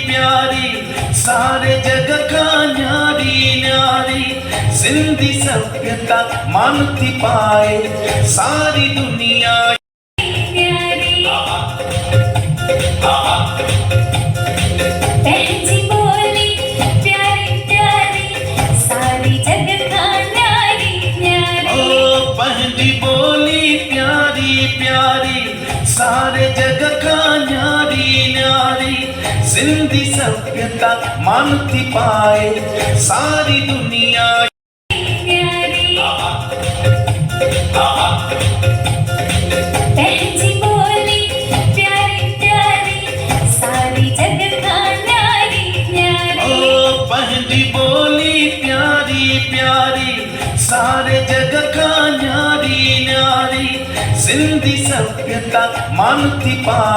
प्यारी सारे जग का न्यारी न्यारी सिंधी सभ्यता मानती पाए सारी दुनिया पहली बोली प्यारी प्यारी सारी जग का न्यारी न्यारी ओ पहली बोली प्यारी प्यारी सारे जग का न्यारी न्यारी सिंधी सभ्यता मानती पाए सारी दुनिया पहली बोली प्यारी प्यारी सारी जग का न्यारी न्यारी ओ पहली बोली प्यारी प्यारी सारे जग का न्यारी न्यारी सिंधी सभ्यता मानती पाए